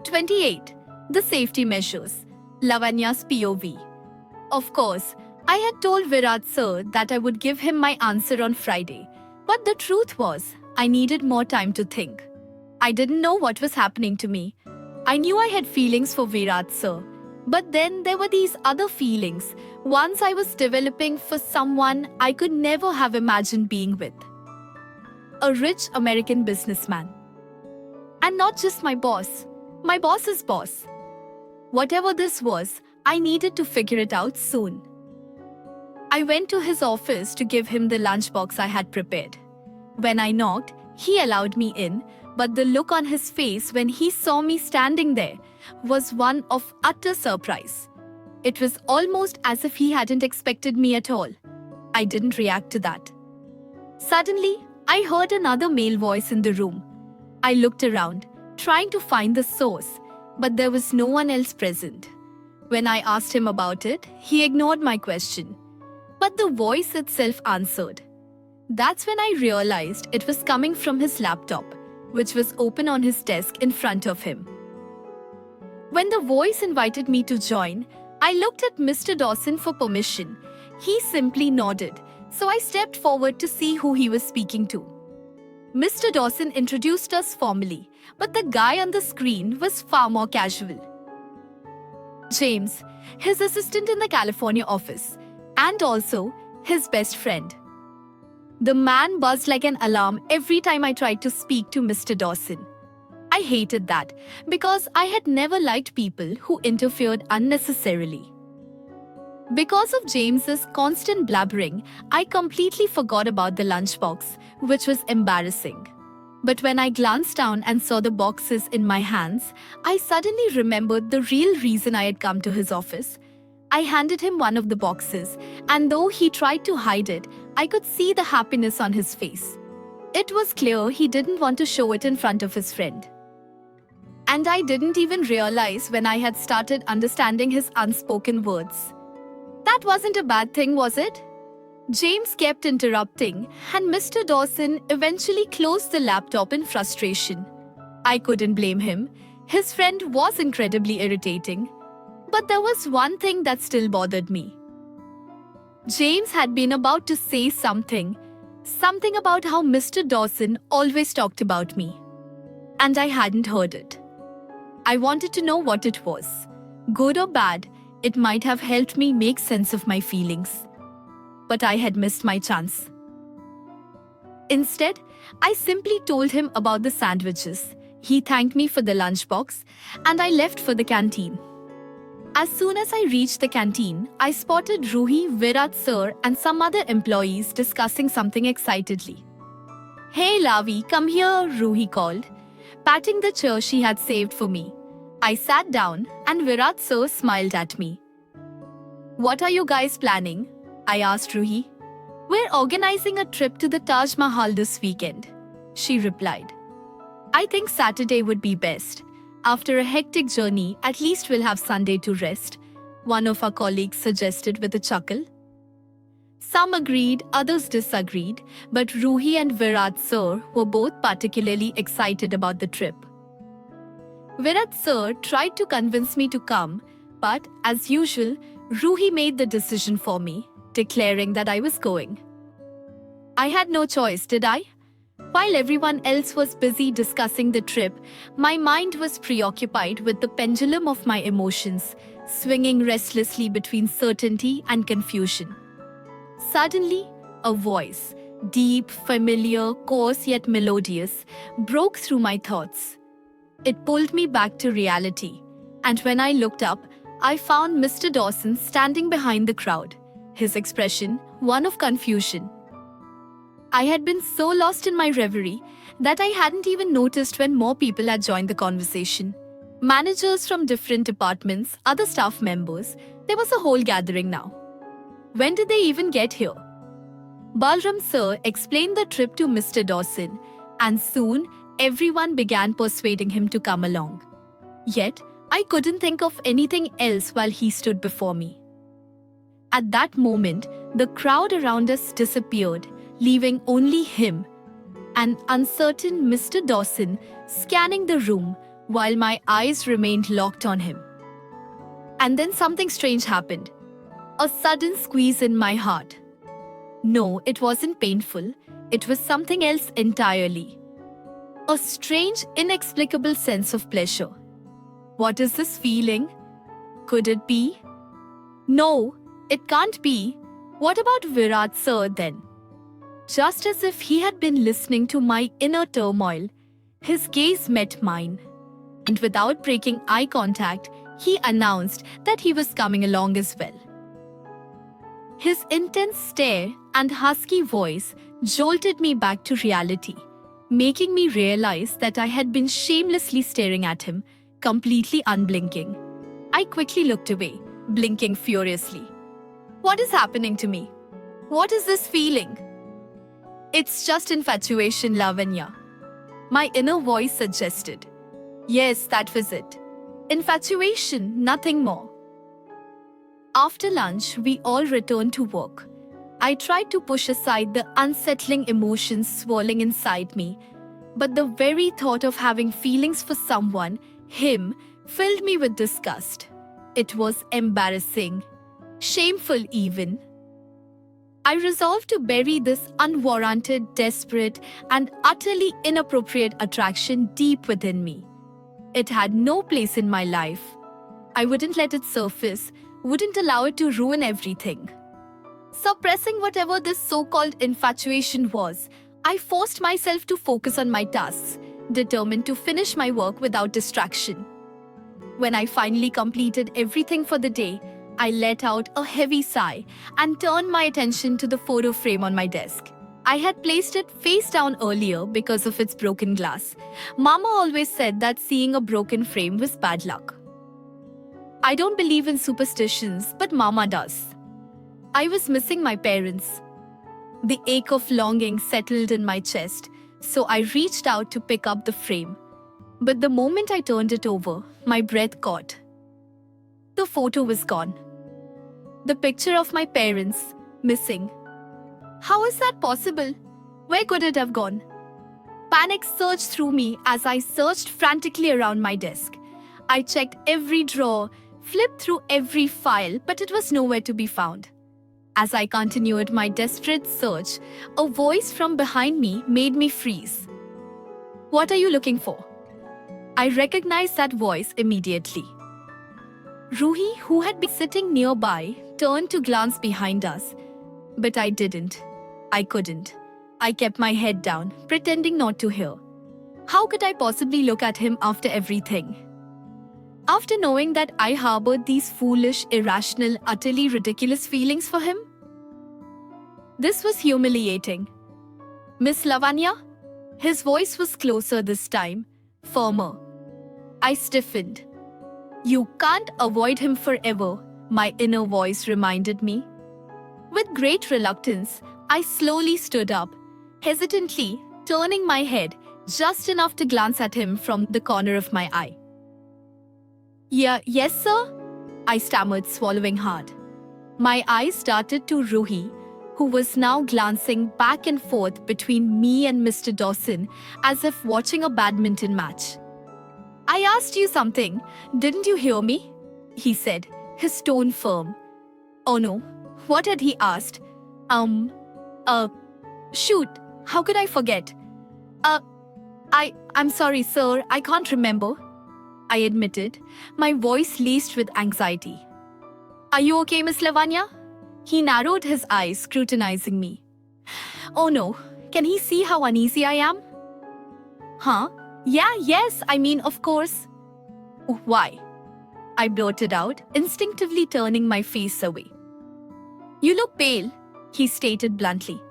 28. The safety measures. Lavanya's POV. Of course, I had told Virat sir that I would give him my answer on Friday. But the truth was, I needed more time to think. I didn't know what was happening to me. I knew I had feelings for Virat sir. But then there were these other feelings, ones I was developing for someone I could never have imagined being with. A rich American businessman. And not just my boss's boss. Whatever this was, I needed to figure it out soon. I went to his office to give him the lunchbox I had prepared. When I knocked, he allowed me in, but the look on his face when he saw me standing there was one of utter surprise. It was almost as if he hadn't expected me at all. I didn't react to that. Suddenly, I heard another male voice in the room. I looked around, trying to find the source, but there was no one else present. When I asked him about it, he ignored my question. But the voice itself answered. That's when I realized it was coming from his laptop, which was open on his desk in front of him. When the voice invited me to join, I looked at Mr. Dawson for permission. He simply nodded, so I stepped forward to see who he was speaking to. Mr. Dawson introduced us formally, but the guy on the screen was far more casual. James, his assistant in the California office, and also his best friend. The man buzzed like an alarm every time I tried to speak to Mr. Dawson. I hated that because I had never liked people who interfered unnecessarily. Because of James's constant blabbering, I completely forgot about the lunchbox, which was embarrassing. But when I glanced down and saw the boxes in my hands, I suddenly remembered the real reason I had come to his office. I handed him one of the boxes, and though he tried to hide it, I could see the happiness on his face. It was clear he didn't want to show it in front of his friend. And I didn't even realize when I had started understanding his unspoken words. That wasn't a bad thing, was it? James kept interrupting, and Mr. Dawson eventually closed the laptop in frustration. I couldn't blame him. His friend was incredibly irritating. But there was one thing that still bothered me. James had been about to say something about how Mr. Dawson always talked about me. And I hadn't heard it. I wanted to know what it was. Good or bad, it might have helped me make sense of my feelings. But I had missed my chance. Instead, I simply told him about the sandwiches. He thanked me for the lunchbox, and I left for the canteen. As soon as I reached the canteen, I spotted Ruhi, Virat sir, and some other employees discussing something excitedly. "Hey Lavi, come here," Ruhi called, patting the chair she had saved for me. I sat down, and Virat sir smiled at me. "What are you guys planning?" I asked Ruhi. "We're organizing a trip to the Taj Mahal this weekend," she replied. "I think Saturday would be best. After a hectic journey, at least we'll have Sunday to rest," one of our colleagues suggested with a chuckle. Some agreed, others disagreed, but Ruhi and Virat sir were both particularly excited about the trip. Virat sir tried to convince me to come, but as usual, Ruhi made the decision for me, declaring that I was going. I had no choice, did I? While everyone else was busy discussing the trip, my mind was preoccupied with the pendulum of my emotions, swinging restlessly between certainty and confusion. Suddenly, a voice, deep, familiar, coarse yet melodious, broke through my thoughts. It pulled me back to reality, and when I looked up, I found Mr. Dawson standing behind the crowd, his expression one of confusion. I had been so lost in my reverie that I hadn't even noticed when more people had joined the conversation. Managers from different departments, other staff members, there was a whole gathering now. When did they even get here? Balram sir explained the trip to Mr. Dawson, and soon everyone began persuading him to come along. Yet, I couldn't think of anything else while he stood before me. At that moment, the crowd around us disappeared, leaving only him, an uncertain Mr. Dawson, scanning the room, while my eyes remained locked on him. And then something strange happened. A sudden squeeze in my heart. No, it wasn't painful. It was something else entirely. A strange, inexplicable sense of pleasure. What is this feeling? Could it be? No, it can't be. What about Virat sir then? Just as if he had been listening to my inner turmoil, his gaze met mine. And without breaking eye contact, he announced that he was coming along as well. His intense stare and husky voice jolted me back to reality, making me realize that I had been shamelessly staring at him, completely unblinking. I quickly looked away, blinking furiously. What is happening to me? What is this feeling? It's just infatuation, Lavanya. My inner voice suggested. Yes, that was it. Infatuation, nothing more. After lunch, we all returned to work. I tried to push aside the unsettling emotions swirling inside me, but the very thought of having feelings for someone, him, filled me with disgust. It was embarrassing, shameful even. I resolved to bury this unwarranted, desperate, and utterly inappropriate attraction deep within me. It had no place in my life. I wouldn't let it surface, wouldn't allow it to ruin everything. Suppressing whatever this so-called infatuation was, I forced myself to focus on my tasks, determined to finish my work without distraction. When I finally completed everything for the day, I let out a heavy sigh and turned my attention to the photo frame on my desk. I had placed it face down earlier because of its broken glass. Mama always said that seeing a broken frame was bad luck. I don't believe in superstitions, but Mama does. I was missing my parents. The ache of longing settled in my chest, so I reached out to pick up the frame. But the moment I turned it over, my breath caught. The photo was gone. The picture of my parents, missing. How is that possible? Where could it have gone? Panic surged through me as I searched frantically around my desk. I checked every drawer, flipped through every file, but it was nowhere to be found. As I continued my desperate search, a voice from behind me made me freeze. What are you looking for? I recognized that voice immediately. Ruhi, who had been sitting nearby, turned to glance behind us. But I didn't. I couldn't. I kept my head down, pretending not to hear. How could I possibly look at him after everything? After knowing that I harbored these foolish, irrational, utterly ridiculous feelings for him? This was humiliating. Miss Lavanya? His voice was closer this time, firmer. I stiffened. You can't avoid him forever, my inner voice reminded me. With great reluctance, I slowly stood up, hesitantly turning my head just enough to glance at him from the corner of my eye. Yes, sir? I stammered, swallowing hard. My eyes started to Ruhi, who was now glancing back and forth between me and Mr. Dawson as if watching a badminton match. I asked you something. Didn't you hear me? He said, his tone firm. Oh no, what had he asked? Shoot, how could I forget? I'm sorry, sir, I can't remember. I admitted, my voice laced with anxiety. Are you okay, Miss Lavanya? He narrowed his eyes, scrutinizing me. Oh no, can he see how uneasy I am? Huh? Yes, of course. Why? I blurted out, instinctively turning my face away. You look pale, he stated bluntly.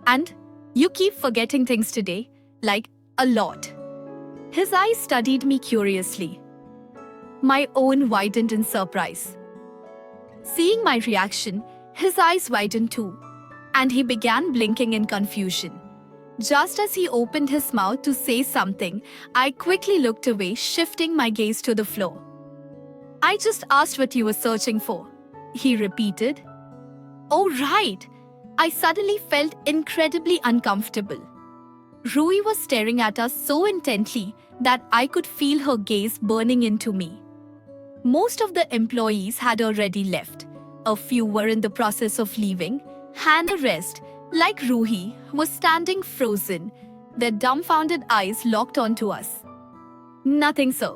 And you keep forgetting things today, like a lot. His eyes studied me curiously. My own widened in surprise. Seeing my reaction, his eyes widened too, and he began blinking in confusion. Just as he opened his mouth to say something, I quickly looked away, shifting my gaze to the floor. I just asked what you were searching for, he repeated. Oh, right. I suddenly felt incredibly uncomfortable. Rui was staring at us so intently that I could feel her gaze burning into me. Most of the employees had already left. A few were in the process of leaving, and the rest, like Ruhi, was standing frozen, their dumbfounded eyes locked onto us. Nothing, sir,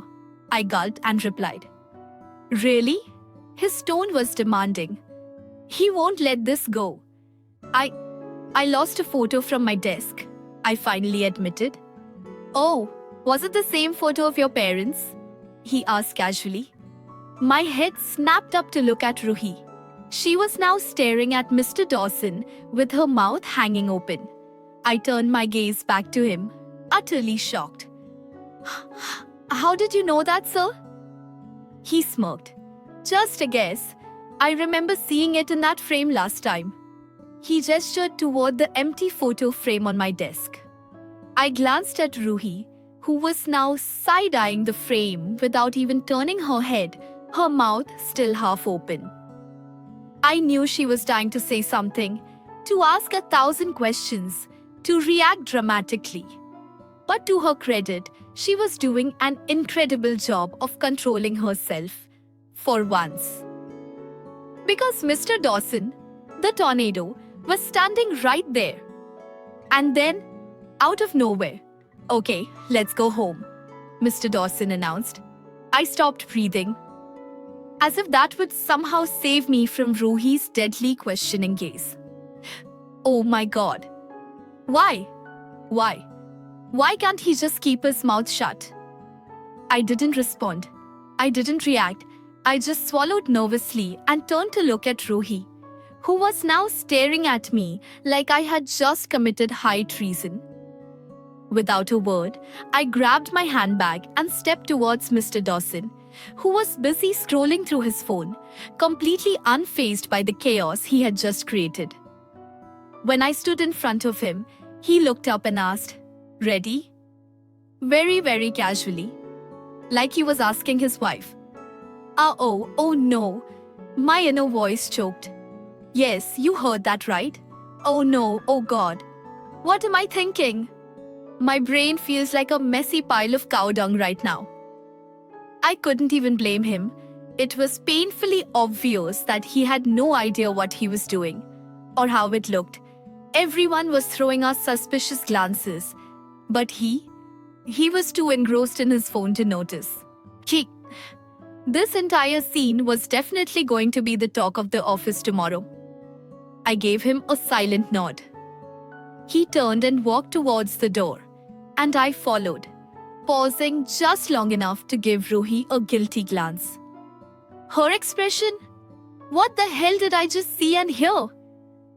I gulped and replied. Really? His tone was demanding. He won't let this go. I lost a photo from my desk, I finally admitted. Oh, was it the same photo of your parents? He asked casually. My head snapped up to look at Ruhi. She was now staring at Mr. Dawson with her mouth hanging open. I turned my gaze back to him, utterly shocked. How did you know that, sir? He smirked. Just a guess. I remember seeing it in that frame last time. He gestured toward the empty photo frame on my desk. I glanced at Ruhi, who was now side-eyeing the frame without even turning her head, her mouth still half open. I knew she was dying to say something, to ask 1,000 questions, to react dramatically. But to her credit, she was doing an incredible job of controlling herself, for once. Because Mr. Dawson, the tornado, was standing right there. And then, out of nowhere, okay, let's go home, Mr. Dawson announced. I stopped breathing, as if that would somehow save me from Ruhi's deadly questioning gaze. Oh my God. Why? Why? Why can't he just keep his mouth shut? I didn't respond. I didn't react. I just swallowed nervously and turned to look at Ruhi, who was now staring at me like I had just committed high treason. Without a word, I grabbed my handbag and stepped towards Mr. Dawson, who was busy scrolling through his phone, completely unfazed by the chaos he had just created. When I stood in front of him, he looked up and asked, "Ready?" Very, very casually, like he was asking his wife. Oh no, my inner voice choked. Yes, you heard that right. Oh no, oh God. What am I thinking? My brain feels like a messy pile of cow dung right now. I couldn't even blame him. It was painfully obvious that he had no idea what he was doing, or how it looked. Everyone was throwing us suspicious glances, but he was too engrossed in his phone to notice. This entire scene was definitely going to be the talk of the office tomorrow. I gave him a silent nod. He turned and walked towards the door, and I followed, pausing just long enough to give Ruhi a guilty glance. Her expression? What the hell did I just see and hear?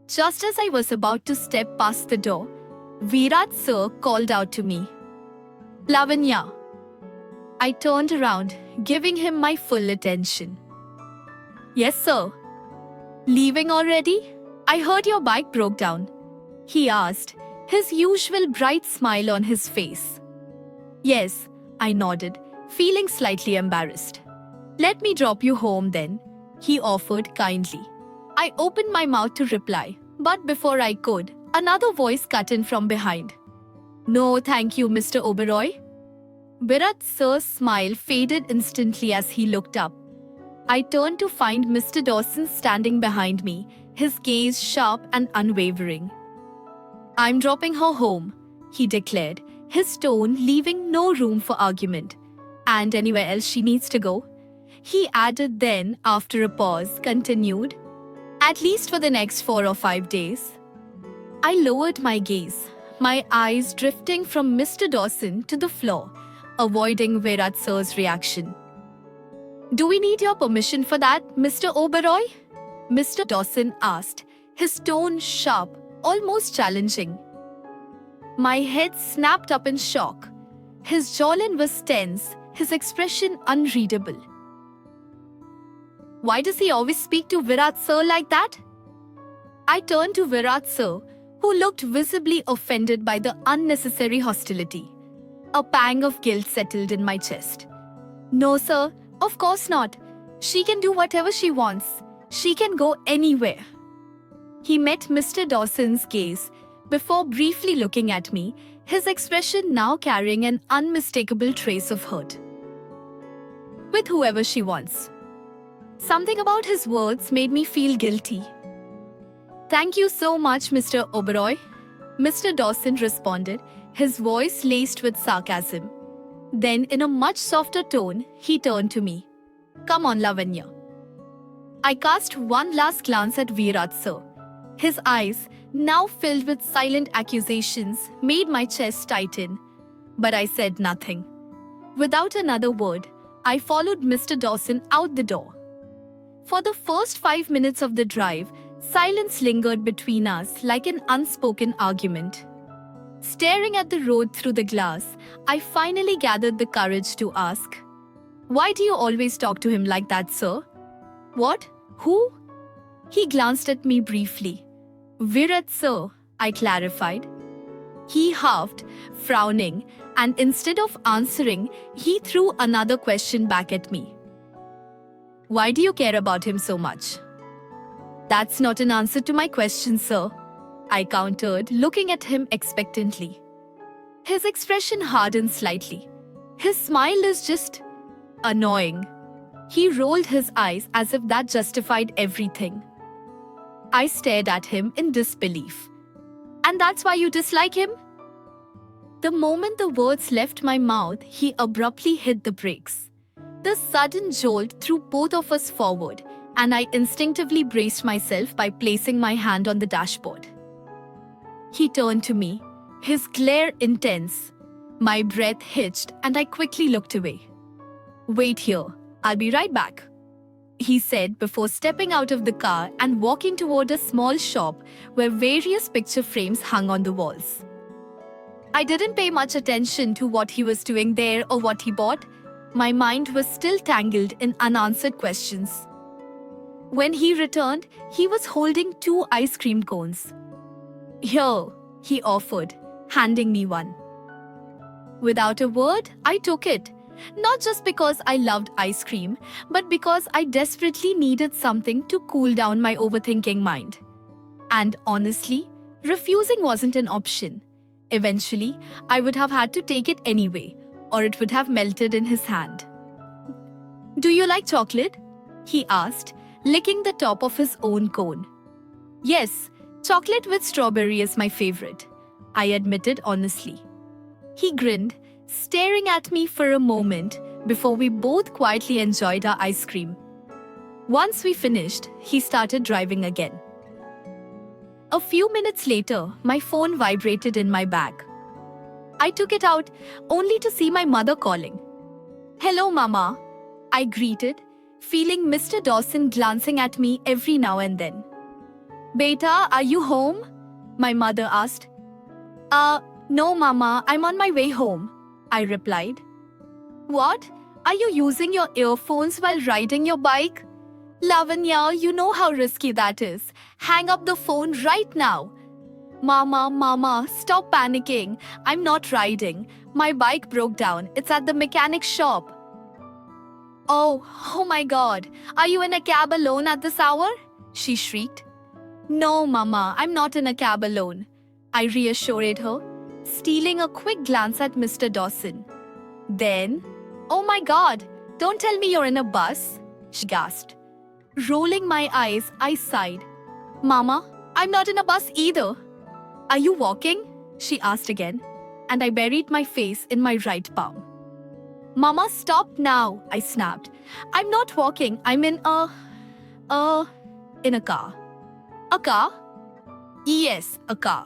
Just as I was about to step past the door, Virat sir called out to me, "Lavanya." I turned around, giving him my full attention. "Yes, sir." "Leaving already? I heard your bike broke down," he asked, his usual bright smile on his face. "Yes," I nodded, feeling slightly embarrassed. "Let me drop you home then," he offered kindly. I opened my mouth to reply, but before I could, another voice cut in from behind. "No, thank you, Mr. Oberoi." Virat sir's smile faded instantly as he looked up. I turned to find Mr. Dawson standing behind me, his gaze sharp and unwavering. "I'm dropping her home," he declared, his tone leaving no room for argument. "And anywhere else she needs to go," he added, then, after a pause, continued, "at least for the next 4 or 5 days." I lowered my gaze, my eyes drifting from Mr. Dawson to the floor, avoiding Virat sir's reaction. "Do we need your permission for that, Mr. Oberoi?" Mr. Dawson asked, his tone sharp, almost challenging. My head snapped up in shock. His jawline was tense, his expression unreadable. Why does he always speak to Virat sir like that? I turned to Virat sir, who looked visibly offended by the unnecessary hostility. A pang of guilt settled in my chest. "No, sir, of course not. She can do whatever she wants. She can go anywhere." He met Mr. Dawson's gaze, before briefly looking at me, his expression now carrying an unmistakable trace of hurt. With whoever she wants. Something about his words made me feel guilty. Thank you so much, Mr. Oberoi. Mr. Dawson responded, his voice laced with sarcasm. Then, in a much softer tone, he turned to me. Come on, Lavanya. I cast one last glance at Virat sir. His eyes, now filled with silent accusations, made my chest tighten. But I said nothing. Without another word, I followed Mr. Dawson out the door. For the first 5 minutes of the drive, silence lingered between us like an unspoken argument. Staring at the road through the glass, I finally gathered the courage to ask, Why do you always talk to him like that, sir? What? Who? He glanced at me briefly. Virat, sir, I clarified. He huffed, frowning, and instead of answering, he threw another question back at me. Why do you care about him so much? That's not an answer to my question, sir, I countered, looking at him expectantly. His expression hardened slightly. His smile is just annoying. He rolled his eyes as if that justified everything. I stared at him in disbelief. And that's why you dislike him? The moment the words left my mouth, he abruptly hit the brakes. The sudden jolt threw both of us forward, and I instinctively braced myself by placing my hand on the dashboard. He turned to me, his glare intense. My breath hitched, and I quickly looked away. Wait here, I'll be right back, he said before stepping out of the car and walking toward a small shop where various picture frames hung on the walls. I didn't pay much attention to what he was doing there or what he bought. My mind was still tangled in unanswered questions. When he returned, he was holding 2 ice cream cones. Here, he offered, handing me one. Without a word, I took it. Not just because I loved ice cream, but because I desperately needed something to cool down my overthinking mind. And honestly, refusing wasn't an option. Eventually, I would have had to take it anyway, or it would have melted in his hand. Do you like chocolate? He asked, licking the top of his own cone. Yes, chocolate with strawberry is my favorite, I admitted honestly. He grinned, staring at me for a moment before we both quietly enjoyed our ice cream. Once we finished, he started driving again. A few minutes later, my phone vibrated in my bag. I took it out, only to see my mother calling. Hello, Mama, I greeted, feeling Mr. Dawson glancing at me every now and then. Beta, are you home? My mother asked. No, Mama, I'm on my way home, I replied. What? Are you using your earphones while riding your bike? Lavanya, you know how risky that is. Hang up the phone right now. Mama, stop panicking. I'm not riding. My bike broke down. It's at the mechanic shop. Oh my God. Are you in a cab alone at this hour? She shrieked. No, Mama, I'm not in a cab alone, I reassured her, stealing a quick glance at Mr. Dawson. Then, oh my God, don't tell me you're in a bus, she gasped. Rolling my eyes, I sighed. Mama, I'm not in a bus either. Are you walking? She asked again, and I buried my face in my right palm. Mama, stop now, I snapped. I'm not walking, I'm in a car. A car? Yes, a car.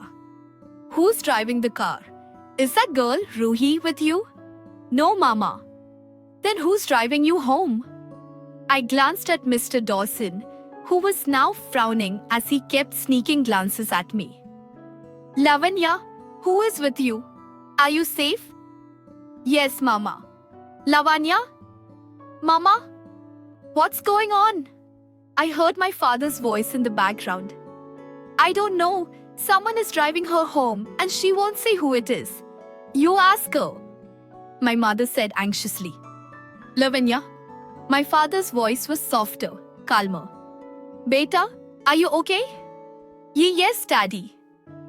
Who's driving the car? Is that girl, Ruhi, with you? No, Mama. Then who's driving you home? I glanced at Mr. Dawson, who was now frowning as he kept sneaking glances at me. Lavanya, who is with you? Are you safe? Yes, Mama. Lavanya? Mama? What's going on? I heard my father's voice in the background. I don't know. Someone is driving her home and she won't say who it is. You ask her, my mother said anxiously. Lavanya? My father's voice was softer, calmer. Beta, are you okay? Yes, Daddy.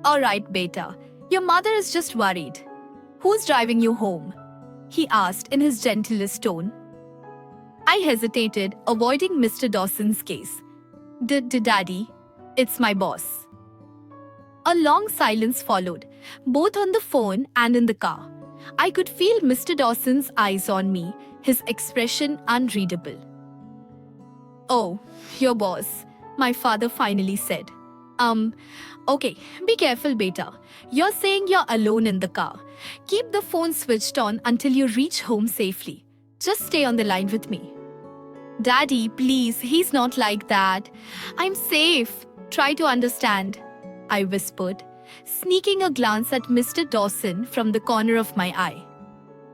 Alright, beta. Your mother is just worried. Who's driving you home? He asked in his gentlest tone. I hesitated, avoiding Mr. Dawson's gaze. Daddy, it's my boss. A long silence followed, both on the phone and in the car. I could feel Mr. Dawson's eyes on me, his expression unreadable. Oh, your boss, my father finally said. Okay, be careful, beta. You're saying you're alone in the car. Keep the phone switched on until you reach home safely. Just stay on the line with me. Daddy, please, he's not like that. I'm safe. Try to understand, I whispered, sneaking a glance at Mr. Dawson from the corner of my eye.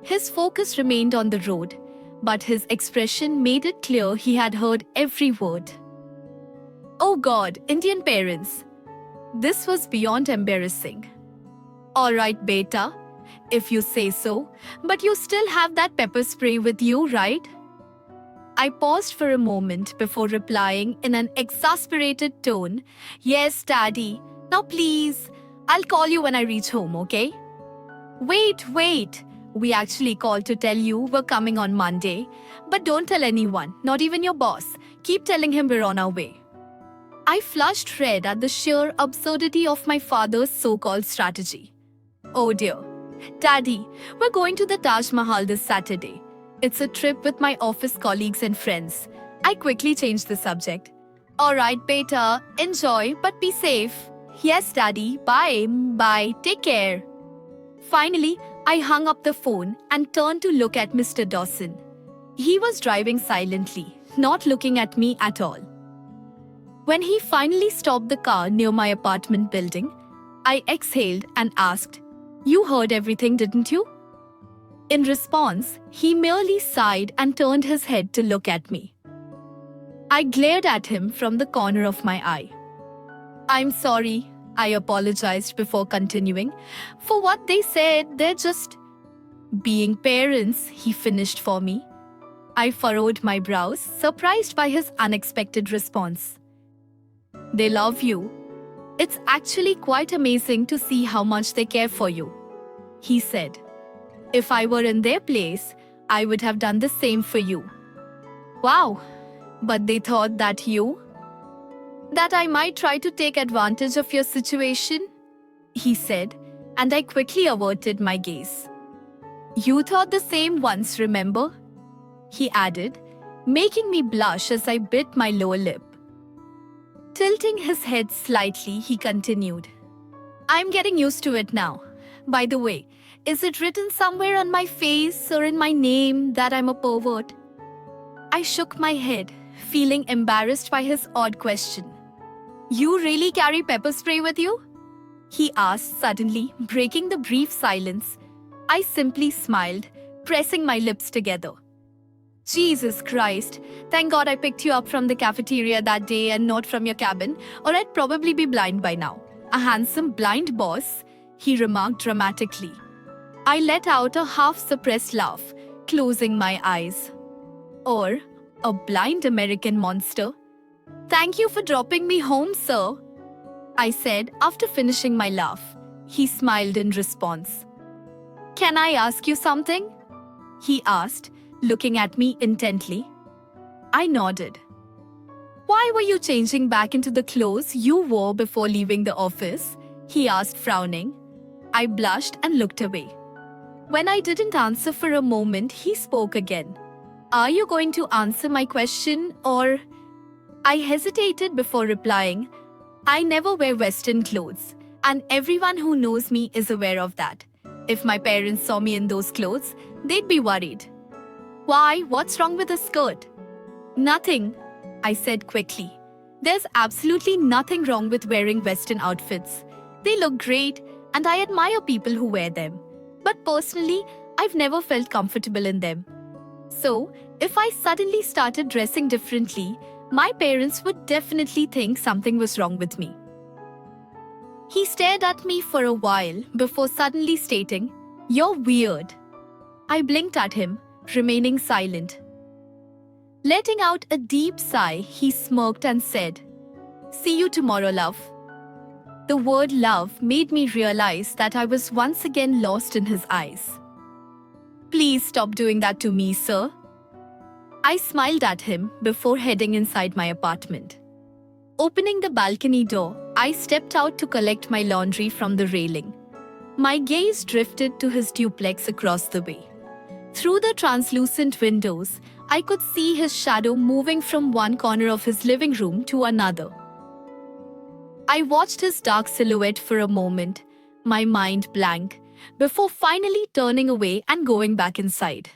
His focus remained on the road, but his expression made it clear he had heard every word. Oh God, Indian parents. This was beyond embarrassing. Alright, beta, if you say so, but you still have that pepper spray with you, right? I paused for a moment before replying in an exasperated tone. Yes, Daddy. Now please, I'll call you when I reach home, okay? Wait. We actually called to tell you we're coming on Monday. But don't tell anyone, not even your boss. Keep telling him we're on our way. I flushed red at the sheer absurdity of my father's so-called strategy. Oh dear. Daddy, we're going to the Taj Mahal this Saturday. It's a trip with my office colleagues and friends. I quickly changed the subject. Alright, beta, enjoy, but be safe. Yes, Daddy, bye, take care. Finally, I hung up the phone and turned to look at Mr. Dawson. He was driving silently, not looking at me at all. When he finally stopped the car near my apartment building, I exhaled and asked, You heard everything, didn't you? In response, he merely sighed and turned his head to look at me. I glared at him from the corner of my eye. I'm sorry, I apologized before continuing. For what they said, they're just being parents, he finished for me. I furrowed my brows, surprised by his unexpected response. They love you. It's actually quite amazing to see how much they care for you, he said. If I were in their place, I would have done the same for you. Wow, but they thought that I might try to take advantage of your situation, he said, and I quickly averted my gaze. You thought the same once, remember? He added, making me blush as I bit my lower lip. Tilting his head slightly, he continued. I'm getting used to it now. By the way, is it written somewhere on my face or in my name that I'm a pervert? I shook my head, feeling embarrassed by his odd question. You really carry pepper spray with you? He asked suddenly, breaking the brief silence. I simply smiled, pressing my lips together. Jesus Christ, thank God I picked you up from the cafeteria that day and not from your cabin, or I'd probably be blind by now. A handsome blind boss, he remarked dramatically. I let out a half-suppressed laugh, closing my eyes. Or a blind American monster. Thank you for dropping me home, sir, I said after finishing my laugh. He smiled in response. Can I ask you something? He asked, looking at me intently. I nodded. Why were you changing back into the clothes you wore before leaving the office? He asked, frowning. I blushed and looked away. When I didn't answer for a moment, he spoke again. Are you going to answer my question or... I hesitated before replying. I never wear Western clothes, and everyone who knows me is aware of that. If my parents saw me in those clothes, they'd be worried. Why? What's wrong with a skirt? Nothing, I said quickly. There's absolutely nothing wrong with wearing Western outfits. They look great, and I admire people who wear them. But personally, I've never felt comfortable in them. So, if I suddenly started dressing differently, my parents would definitely think something was wrong with me. He stared at me for a while before suddenly stating, You're weird. I blinked at him, remaining silent. Letting out a deep sigh, he smirked and said, See you tomorrow, love. The word love made me realize that I was once again lost in his eyes. Please stop doing that to me, sir. I smiled at him before heading inside my apartment. Opening the balcony door, I stepped out to collect my laundry from the railing. My gaze drifted to his duplex across the way. Through the translucent windows, I could see his shadow moving from one corner of his living room to another. I watched his dark silhouette for a moment, my mind blank, before finally turning away and going back inside.